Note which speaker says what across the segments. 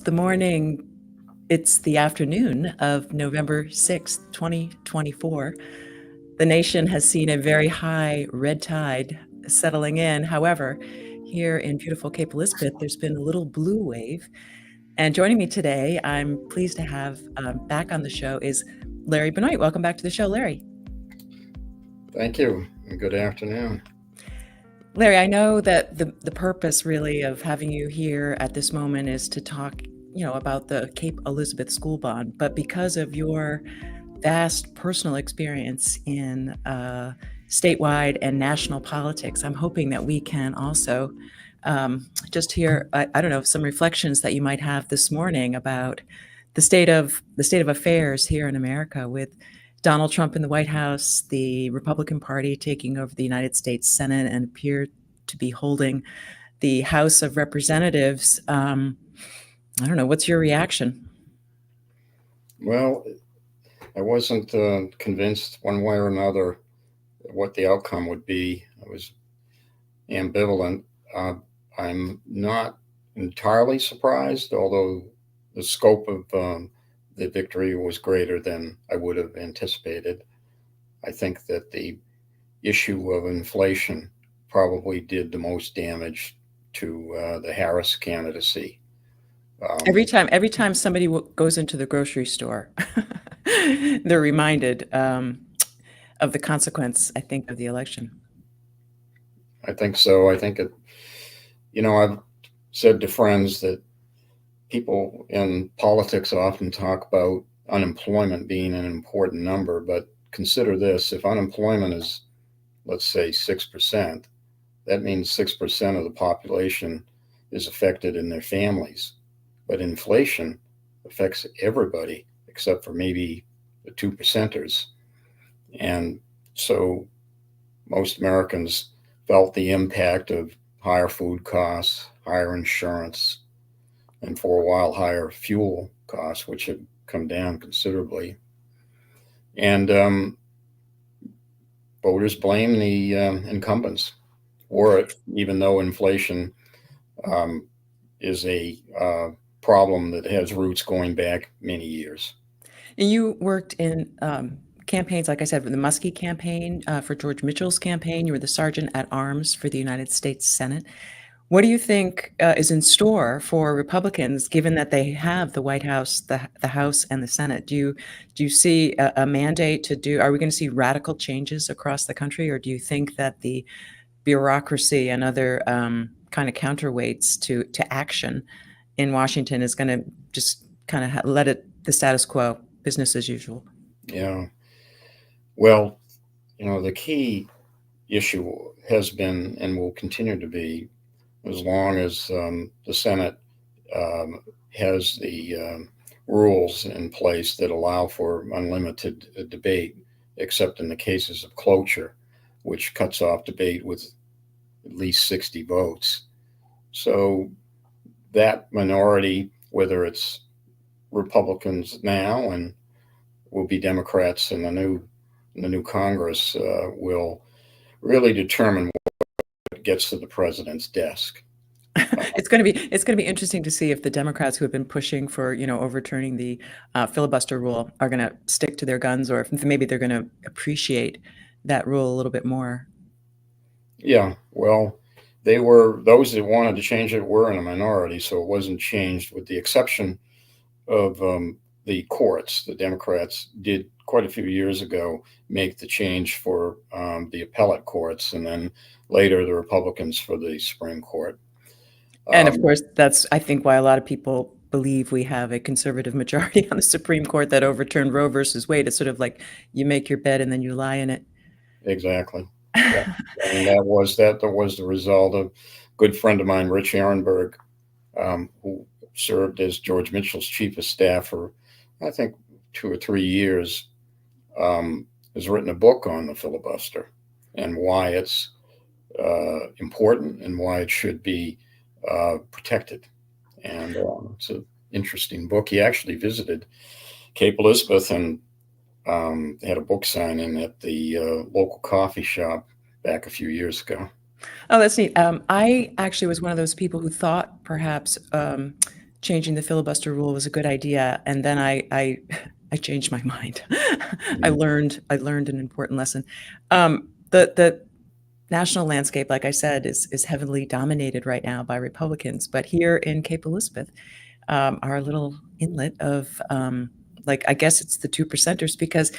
Speaker 1: the morning. It's the afternoon of November 6th, 2024. The nation has seen a very high red tide settling in. However, here in beautiful Cape Elizabeth, there's been a little blue wave. And joining me today, I'm pleased to have back on the show is Larry Benoit. Welcome back to the show, Larry.
Speaker 2: Thank you, and good afternoon.
Speaker 1: Larry, I know that the purpose really of having you here at this moment is to talk, about the Cape Elizabeth School Bond, but because of your vast personal experience in statewide and national politics, I'm hoping that we can also just hear, I don't know, some reflections that you might have this morning about the state of affairs here in America with Donald Trump in the White House, the Republican Party taking over the United States Senate and appear to be holding the House of Representatives. I don't know. What's your reaction?
Speaker 2: Well, I wasn't convinced one way or another what the outcome would be. I was ambivalent. I'm not entirely surprised, although the scope of the victory was greater than I would have anticipated. I think that the issue of inflation probably did the most damage to the Harris candidacy.
Speaker 1: Every time somebody goes into the grocery store, they're reminded of the consequence, I think, of the election.
Speaker 2: I think so. I think I've said to friends that people in politics often talk about unemployment being an important number, but consider this: if unemployment is, let's say, 6%, that means 6% of the population is affected in their families. But inflation affects everybody except for maybe the 2%ers. And so most Americans felt the impact of higher food costs, higher insurance, and for a while higher fuel costs, which have come down considerably. And voters blame the incumbents for it, even though inflation is a problem that has roots going back many years.
Speaker 1: And you worked in campaigns, like I said, the Muskie campaign, for George Mitchell's campaign. You were the sergeant at arms for the United States Senate. What do you think is in store for Republicans, given that they have the White House, the House, and the Senate? Do you see a mandate to do? Are we going to see radical changes across the country, or do you think that the bureaucracy and other kind of counterweights to action in Washington is going to just kind of let it the status quo, business as usual?
Speaker 2: Yeah. Well, the key issue has been and will continue to be, as long as the Senate has the rules in place that allow for unlimited debate, except in the cases of cloture, which cuts off debate with at least 60 votes. So that minority, whether it's Republicans now and will be Democrats in the new Congress, will really determine what gets to the president's desk.
Speaker 1: It's going to be interesting to see if the Democrats who have been pushing for overturning the filibuster rule are going to stick to their guns, or if maybe they're going to appreciate that rule a little bit more.
Speaker 2: Yeah, well, those that wanted to change it were in a minority, so it wasn't changed, with the exception of the courts. The Democrats did quite a few years ago make the change for the appellate courts, and then later the Republicans for the Supreme Court.
Speaker 1: And of course, that's, I think, why a lot of people believe we have a conservative majority on the Supreme Court that overturned Roe versus Wade. It's sort of like you make your bed and then you lie in it.
Speaker 2: Exactly. Yeah. And that was the result of a good friend of mine, Rich Ehrenberg, who served as George Mitchell's chief of staff for, I think, 2 or 3 years, has written a book on the filibuster and why it's important and why it should be protected. And it's an interesting book. He actually visited Cape Elizabeth and had a book signing at the local coffee shop back a few years ago.
Speaker 1: Oh, that's neat. I actually was one of those people who thought perhaps changing the filibuster rule was a good idea, and then I changed my mind. I
Speaker 2: Mhm.
Speaker 1: learned an important lesson. The national landscape, like I said, is heavily dominated right now by Republicans, but here in Cape Elizabeth, our little inlet of, like, I guess it's the two percenters, because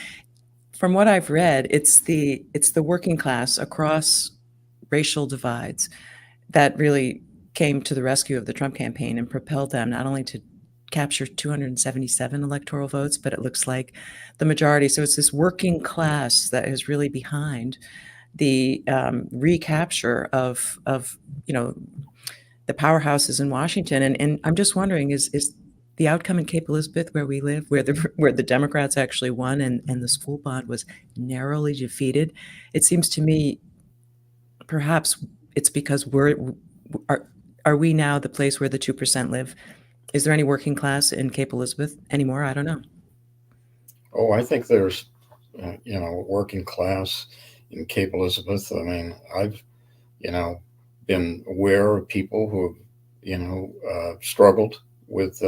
Speaker 1: from what I've read, it's the working class across racial divides that really came to the rescue of the Trump campaign and propelled them not only to capture 277 electoral votes, but it looks like the majority. So it's this working class that is really behind the recapture of the powerhouses in Washington. And I'm just wondering, is the outcome in Cape Elizabeth, where we live, where the Democrats actually won and the school bond was narrowly defeated, it seems to me perhaps it's because are are we now the place where the 2% live? Is there any working class in Cape Elizabeth anymore? I don't know.
Speaker 2: Oh, I think there's, working class in Cape Elizabeth. I mean, I've, you know, been aware of people who have, struggled with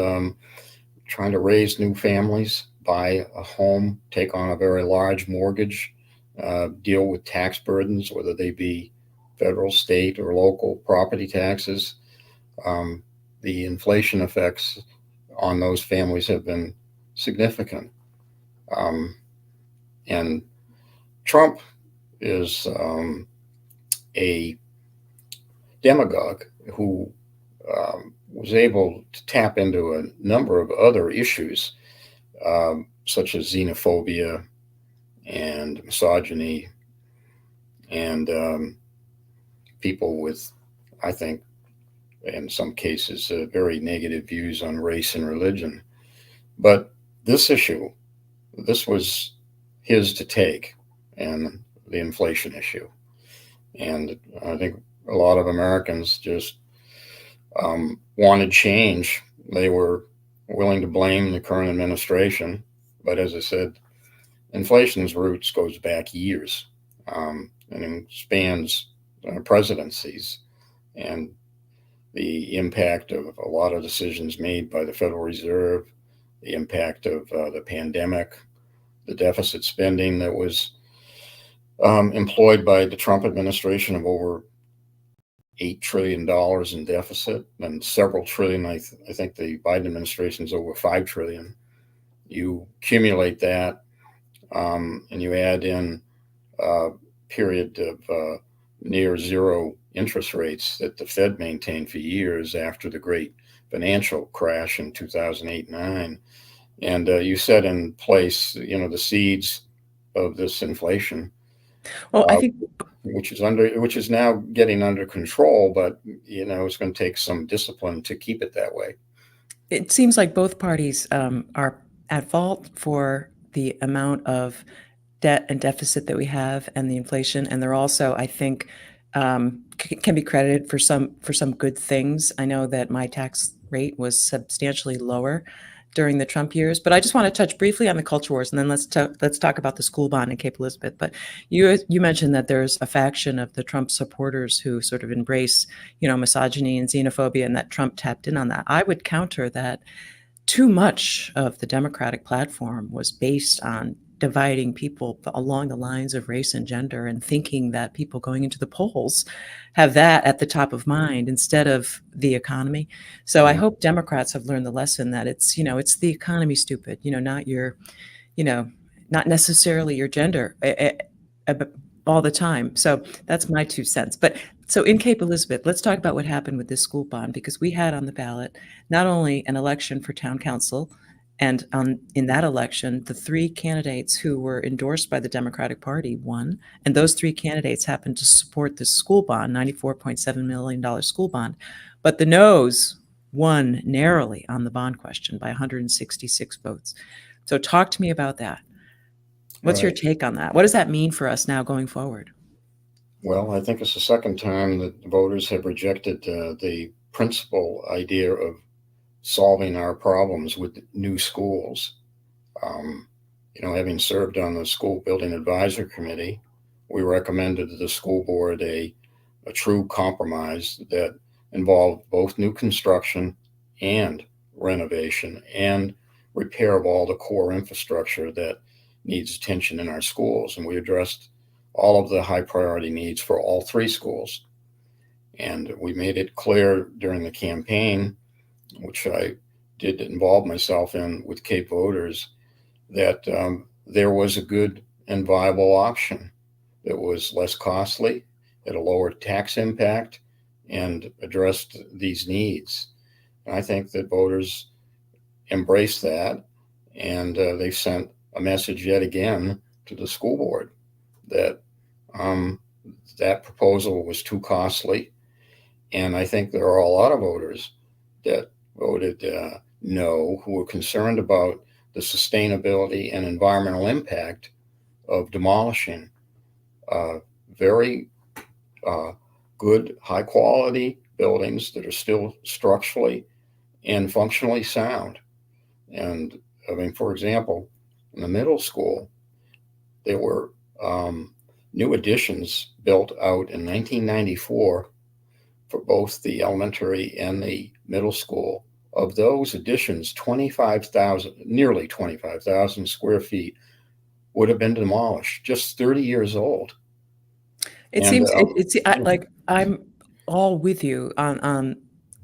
Speaker 2: trying to raise new families, buy a home, take on a very large mortgage, deal with tax burdens, whether they be federal, state, or local property taxes. Um, the inflation effects on those families have been significant. Um, and Trump is a demagogue who was able to tap into a number of other issues, such as xenophobia and misogyny, and people with, I think, in some cases, very negative views on race and religion. But this issue, this was his to take, and the inflation issue. And I think a lot of Americans just wanted change. They were willing to blame the current administration, but as I said, inflation's roots goes back years, and it spans presidencies, and the impact of a lot of decisions made by the Federal Reserve, the impact of the pandemic, the deficit spending that was employed by the Trump administration of over $8 trillion in deficit, and several trillion. I think the Biden administration is over $5 trillion. You accumulate that, and you add in a period of near zero interest rates that the Fed maintained for years after the great financial crash in 2008-9, and you set in place, the seeds of this inflation,
Speaker 1: Well, I
Speaker 2: uh,
Speaker 1: think
Speaker 2: which is now getting under control, but it's going to take some discipline to keep it that way.
Speaker 1: it seems like both parties are at fault for the amount of debt and deficit that we have and the inflation, and they're also, I think, can be credited for some good things. I know that my tax rate was substantially lower during the Trump years, but I just want to touch briefly on the culture wars, and then let's talk about the school bond in Cape Elizabeth. But you mentioned that there's a faction of the Trump supporters who sort of embrace, misogyny and xenophobia, and that Trump tapped in on that. I would counter that too much of the Democratic platform was based on dividing people along the lines of race and gender, and thinking that people going into the polls have that at the top of mind instead of the economy. So I
Speaker 2: Mm.
Speaker 1: hope Democrats have learned the lesson that it's the economy, stupid, not your, you know, not necessarily your gender, all the time. So that's my 2 cents. But so in Cape Elizabeth, let's talk about what happened with this school bond, because we had on the ballot not only an election for town council, and in that election, the 3 candidates who were endorsed by the Democratic Party won, and those 3 candidates happened to support this school bond, $94.7 million school bond. But the noes won narrowly on the bond question by 166 votes. So talk to me about that. What's your
Speaker 2: Right.
Speaker 1: take on that? What does that mean for us now going forward?
Speaker 2: Well, I think it's the second time that voters have rejected the principal idea of solving our problems with new schools. Um, Having served on the school building advisory committee, we recommended to the school board a true compromise that involved both new construction and renovation and repair of all the core infrastructure that needs attention in our schools. And we addressed all of the high priority needs for all three schools. And we made it clear during the campaign, which I did involve myself in with Cape voters, that there was a good and viable option that was less costly, had a lower tax impact, and addressed these needs. And I think that voters embraced that, and they sent a message yet again to the school board that that proposal was too costly. And I think there are a lot of voters that voted no, who were concerned about the sustainability and environmental impact of demolishing very good, high quality buildings that are still structurally and functionally sound. And I mean, for example, in the middle school, there were new additions built out in 1994 for both the elementary and the middle school. Of those additions, 25,000, nearly 25,000 square feet would have been demolished, just 30 years old.
Speaker 1: It
Speaker 2: And
Speaker 1: seems like I'm all with you on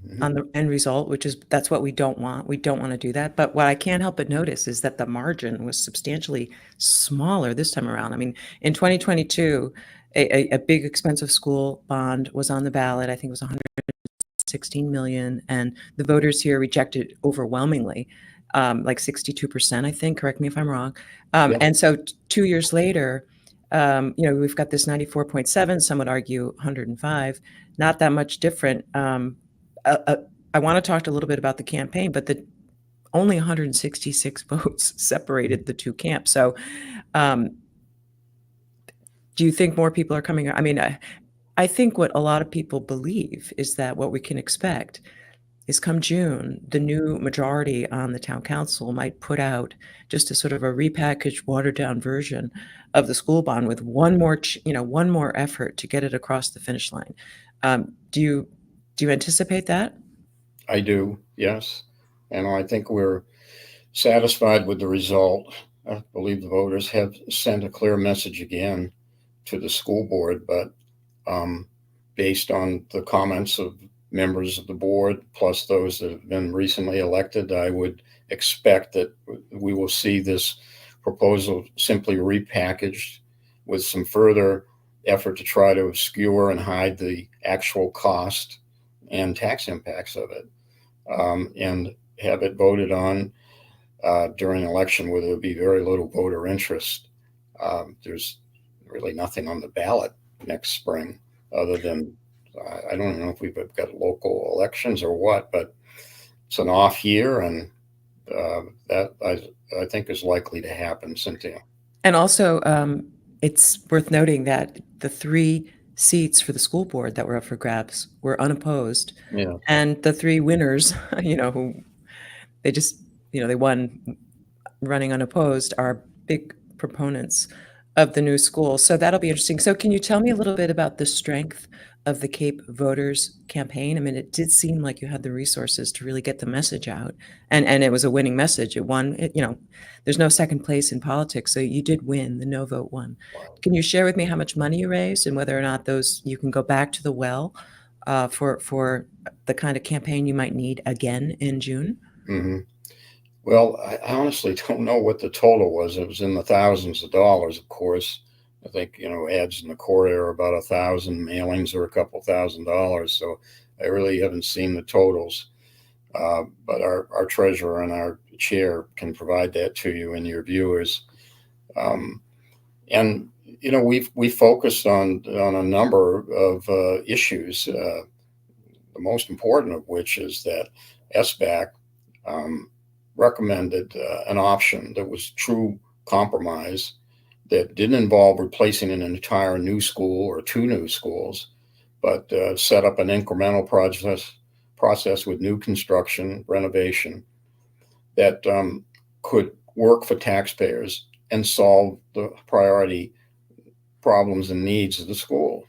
Speaker 1: the end result, which is that's what we don't want. We don't want to do that. But what I can't help but notice is that the margin was substantially smaller this time around. I mean, in 2022, a big expensive school bond was on the ballot. I think it was 116 million, and the voters here rejected overwhelmingly, like 62%, I think. Correct me if I'm wrong.
Speaker 2: Yeah.
Speaker 1: And so 2 years later, we've got this 94.7. Some would argue 105. Not that much different. I want to talk a little bit about the campaign, but only 166 votes separated the two camps. So, do you think more people are coming? I mean, I think what a lot of people believe is that what we can expect is come June, the new majority on the town council might put out just a sort of a repackaged, watered down version of the school bond with one more effort to get it across the finish line. Do you anticipate that?
Speaker 2: I do, yes. And I think we're satisfied with the result. I believe the voters have sent a clear message again to the school board, but based on the comments of members of the board, plus those that have been recently elected, I would expect that we will see this proposal simply repackaged with some further effort to try to obscure and hide the actual cost and tax impacts of it, and have it voted on during an election where there would be very little voter interest. There's really nothing on the ballot next spring other than I don't even know if we've got local elections or what, but it's an off year, and that I think is likely to happen, Cynthia.
Speaker 1: And also, it's worth noting that the 3 seats for the school board that were up for grabs were unopposed.
Speaker 2: Yeah.
Speaker 1: And the 3 winners, who they won running unopposed, are big proponents of the new school. So that'll be interesting. So can you tell me a little bit about the strength of the Cape voters campaign? I mean, it did seem like you had the resources to really get the message out, and it was a winning message. It won. There's no second place in politics, so you did win. The no vote won.
Speaker 2: Wow.
Speaker 1: Can you share with me how much money you raised and whether or not those you can go back to the well for the kind of campaign you might need again in June?
Speaker 2: Mm-hmm. Well, I honestly don't know what the total was. It was in the thousands of dollars, of course. I think, ads in the court are about 1,000, mailings are a couple $1,000. So I really haven't seen the totals. But our treasurer and our chair can provide that to you and your viewers. And we focused on a number of issues. The most important of which is that SBAC recommended an option that was true compromise, that didn't involve replacing an entire new school or 2 new schools, but set up an incremental process with new construction, renovation, that could work for taxpayers and solve the priority problems and needs of the school.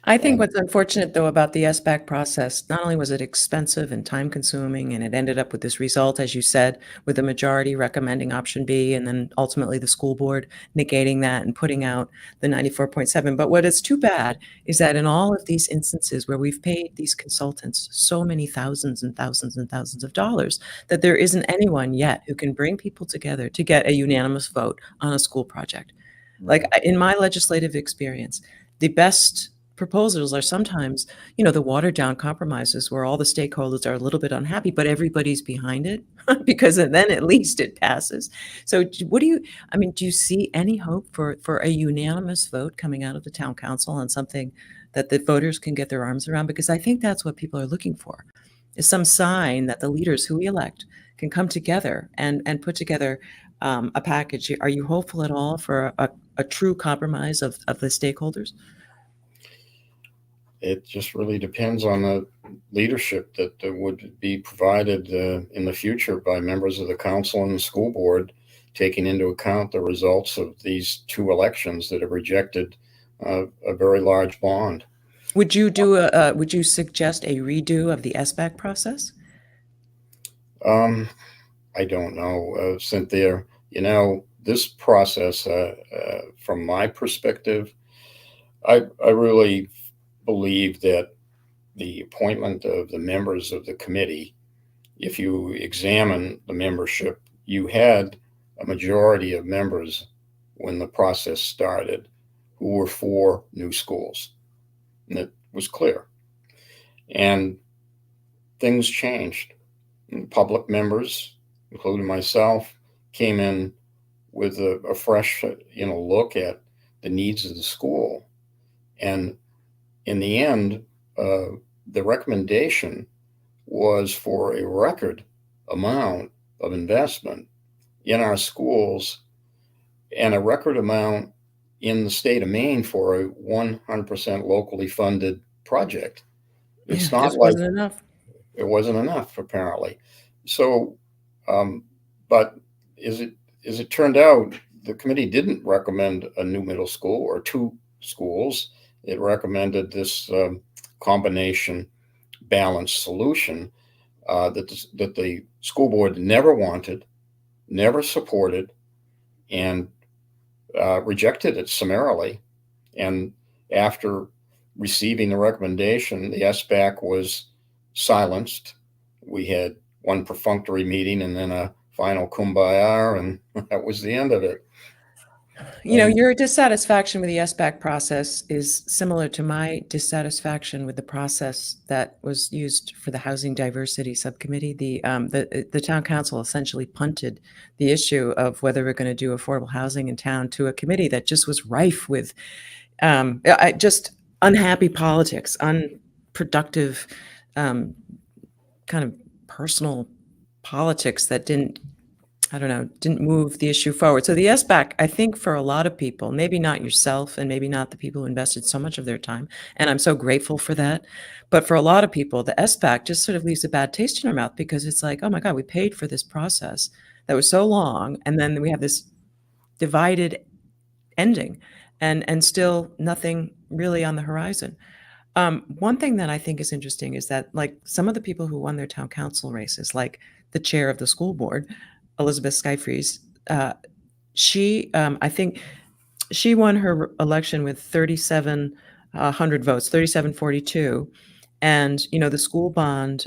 Speaker 1: I think
Speaker 2: And
Speaker 1: what's unfortunate, though, about the SBAC process, not only was it expensive and time-consuming, and it ended up with this result, as you said, with the majority recommending option B, and then ultimately the school board negating that and putting out the 94.7. But what is too bad is that in all of these instances where we've paid these consultants so many thousands and thousands and thousands of dollars, that there isn't anyone yet who can bring people together to get a unanimous vote on a school project. Like, in my legislative experience, the best proposals are sometimes, the watered down compromises where all the stakeholders are a little bit unhappy, but everybody's behind it because then at least it passes. So what do you, I mean, do you see any hope for a unanimous vote coming out of the town council on something that the voters can get their arms around? Because I think that's what people are looking for, is some sign that the leaders who we elect can come together and put together a package. Are you hopeful at all for a true compromise of the stakeholders?
Speaker 2: it just really depends on the leadership that would be provided in the future by members of the council and the school board, taking into account the results of these two elections that have rejected a very large bond.
Speaker 1: Would you would you suggest a redo of the SBAC process?
Speaker 2: Um, I don't know, Cynthia. This process, from my perspective, I really believe that the appointment of the members of the committee, if you examine the membership, you had a majority of members when the process started who were for new schools. And it was clear. And things changed. And public members, including myself, came in with a fresh, look at the needs of the school. And in the end, the recommendation was for a record amount of investment in our schools and a record amount in the state of Maine for a 100% locally funded project.
Speaker 1: Yeah,
Speaker 2: It's not
Speaker 1: just
Speaker 2: like
Speaker 1: wasn't enough.
Speaker 2: it wasn't enough, apparently. So, but as it turned out, the committee didn't recommend a new middle school or two schools. It recommended this combination balanced solution that the school board never wanted, never supported, and rejected it summarily. And after receiving the recommendation, the SBAC was silenced. We had one perfunctory meeting and then a final kumbaya, and that was the end of it.
Speaker 1: Your dissatisfaction with the SBAC process is similar to my dissatisfaction with the process that was used for the Housing Diversity Subcommittee. The town council essentially punted the issue of whether we're going to do affordable housing in town to a committee that just was rife with just unhappy politics, unproductive kind of personal politics that didn't move the issue forward. So the SBAC, I think for a lot of people, maybe not yourself and maybe not the people who invested so much of their time, and I'm so grateful for that, but for a lot of people, the SBAC just sort of leaves a bad taste in their mouth because it's like, oh my God, we paid for this process that was so long, and then we have this divided ending, and still nothing really on the horizon. One thing that I think is interesting is that, like, some of the people who won their town council races, like the chair of the school board, Elizabeth Skyfries, I think she won her election with 3,700 votes, 3,742, and the school bond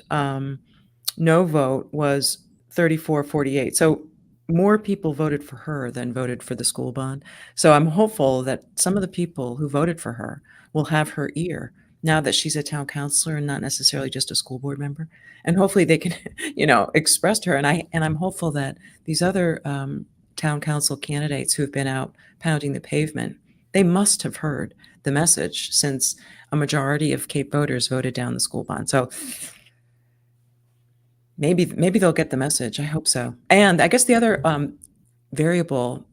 Speaker 1: no vote was 3,448. So more people voted for her than voted for the school bond. So I'm hopeful that some of the people who voted for her will have her ear now that she's a town councilor and not necessarily just a school board member. And hopefully they can, express to her. And I'm hopeful that these other town council candidates who have been out pounding the pavement, they must have heard the message since a majority of Cape voters voted down the school bond. So maybe they'll get the message. I hope so. And I guess the other variable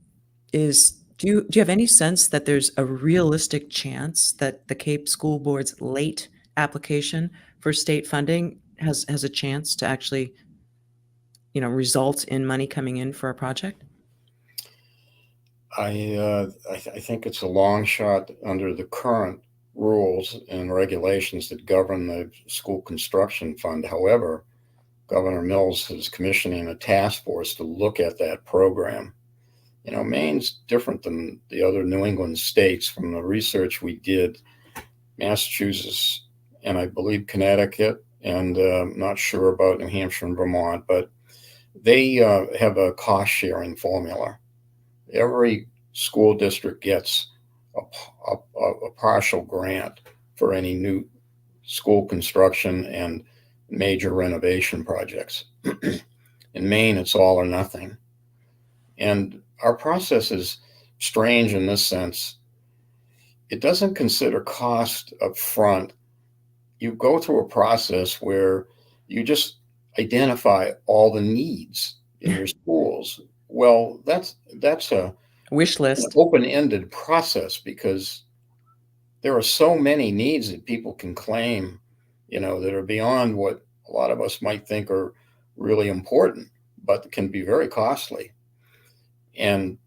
Speaker 1: is, do you have any sense that there's a realistic chance that the Cape School Board's late application for state funding has a chance to actually, result in money coming in for a project?
Speaker 2: I think it's a long shot under the current rules and regulations that govern the school construction fund. However, Governor Mills is commissioning a task force to look at that program. Maine's different than the other New England states. From the research we did, Massachusetts and I believe Connecticut, and I'm not sure about New Hampshire and Vermont, but they have a cost sharing formula. Every school district gets a partial grant for any new school construction and major renovation projects. In Maine, it's all or nothing. And our process is strange in this sense. It doesn't consider cost up front. You go through a process where you just identify all the needs in your schools. Well, that's
Speaker 1: Wish
Speaker 2: an
Speaker 1: list.
Speaker 2: open-ended process because there are so many needs that people can claim, that are beyond what a lot of us might think are really important, but can be very costly. And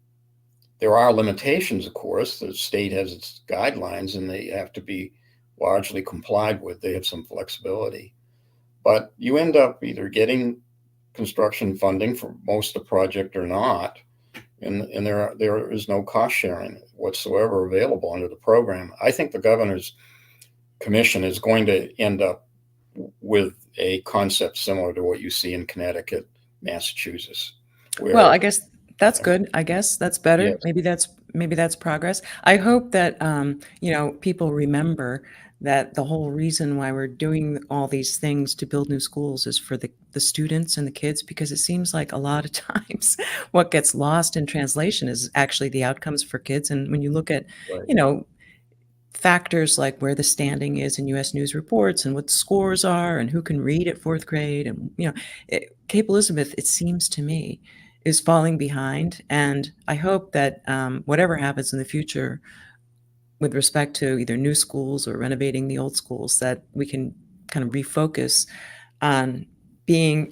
Speaker 2: there are limitations, of course. The state has its guidelines and they have to be largely complied with. They have some flexibility. But you end up either getting construction funding for most of the project or not. And there is no cost sharing whatsoever available under the program. I think the governor's commission is going to end up with a concept similar to what you see in Connecticut, Massachusetts,
Speaker 1: Well,
Speaker 2: where
Speaker 1: I guess that's good. I guess that's better.
Speaker 2: yes,
Speaker 1: Maybe that's progress. I hope that people remember that the whole reason why we're doing all these things to build new schools is for the students and the kids, because it seems like a lot of times what gets lost in translation is actually the outcomes for kids. And when you look at,
Speaker 2: right,
Speaker 1: you know, factors like where the standing is in U.S. news reports and what the scores are and who can read at fourth grade. And, Cape Elizabeth, it seems to me, is falling behind. And I hope that whatever happens in the future with respect to either new schools or renovating the old schools, that we can kind of refocus on being,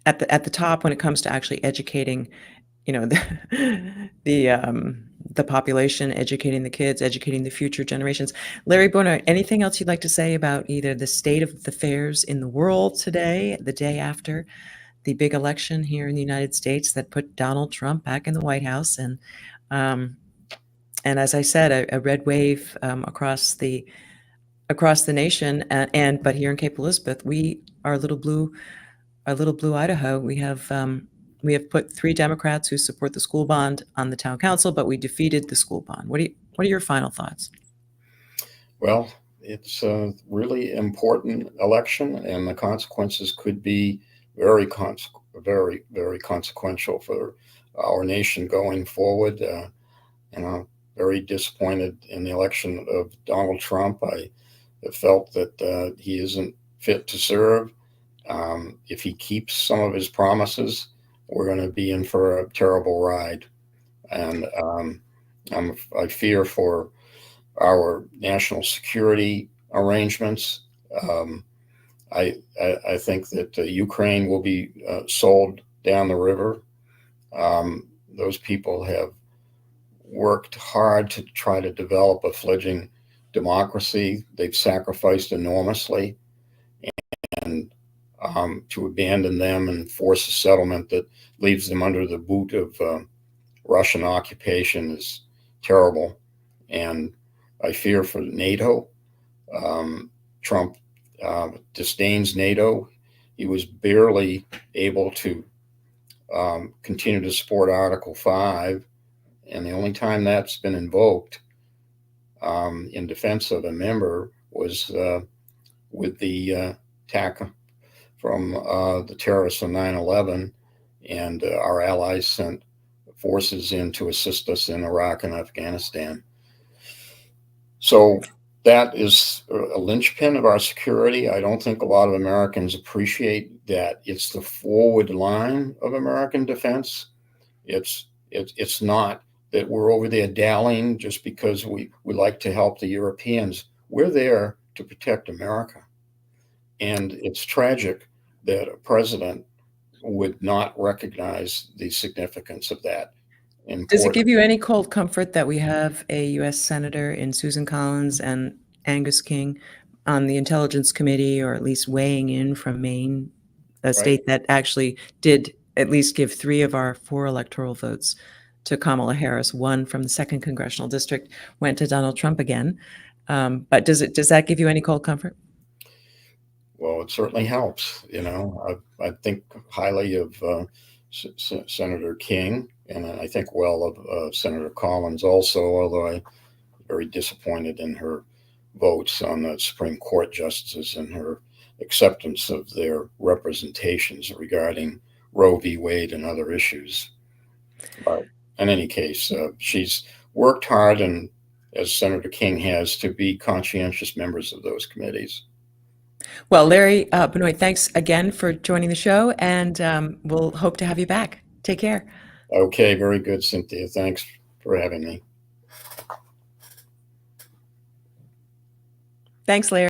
Speaker 1: at the top when it comes to actually educating, the population, educating the kids, educating the future generations. Larry Benoit, anything else you'd like to say about either the state of the affairs in the world today, the day after the big election here in the United States that put Donald Trump back in the White House, um, and as I said, a red wave across the nation, but here in Cape Elizabeth, our little blue Idaho, we have put 3 Democrats who support the school bond on the town council, but we defeated the school bond. What are your final thoughts?
Speaker 2: well, it's a really important election, and the consequences could be very, very consequential for our nation going forward. And I'm very disappointed in the election of Donald Trump. I have felt that he isn't fit to serve. If he keeps some of his promises, we're going to be in for a terrible ride. And I fear for our national security arrangements. Um, I think that Ukraine will be sold down the river. Those people have worked hard to try to develop a fledgling democracy. They've sacrificed enormously, and to abandon them and force a settlement that leaves them under the boot of Russian occupation is terrible. And I fear for NATO. Trump disdains NATO. He was barely able to continue to support Article 5, and the only time that's been invoked in defense of a member was with the attack from the terrorists on 9/11, and our allies sent forces in to assist us in Iraq and Afghanistan. So that is a linchpin of our security. I don't think a lot of Americans appreciate that it's the forward line of American defense. It's not that we're over there dallying just because we like to help the Europeans. We're there to protect America. And it's tragic that a president would not recognize the significance of that. important.
Speaker 1: Does it give you any cold comfort that we have a U.S. Senator in Susan Collins and Angus King on the Intelligence Committee, or at least weighing in from Maine, a state that actually did at least give 3 of our 4 electoral votes to Kamala Harris? 1 from the 2nd Congressional District went to Donald Trump again. But does that give you any cold comfort?
Speaker 2: Well, it certainly helps. I think highly of Senator King, and I think well of Senator Collins also, although I'm very disappointed in her votes on the Supreme Court justices and her acceptance of their representations regarding Roe v. Wade and other issues. But in any case, she's worked hard, and as Senator King has, to be conscientious members of those committees.
Speaker 1: Well, Larry Benoit, thanks again for joining the show, and we'll hope to have you back. Take care.
Speaker 2: Okay, very good, Cynthia. Thanks for having me.
Speaker 1: Thanks, Larry.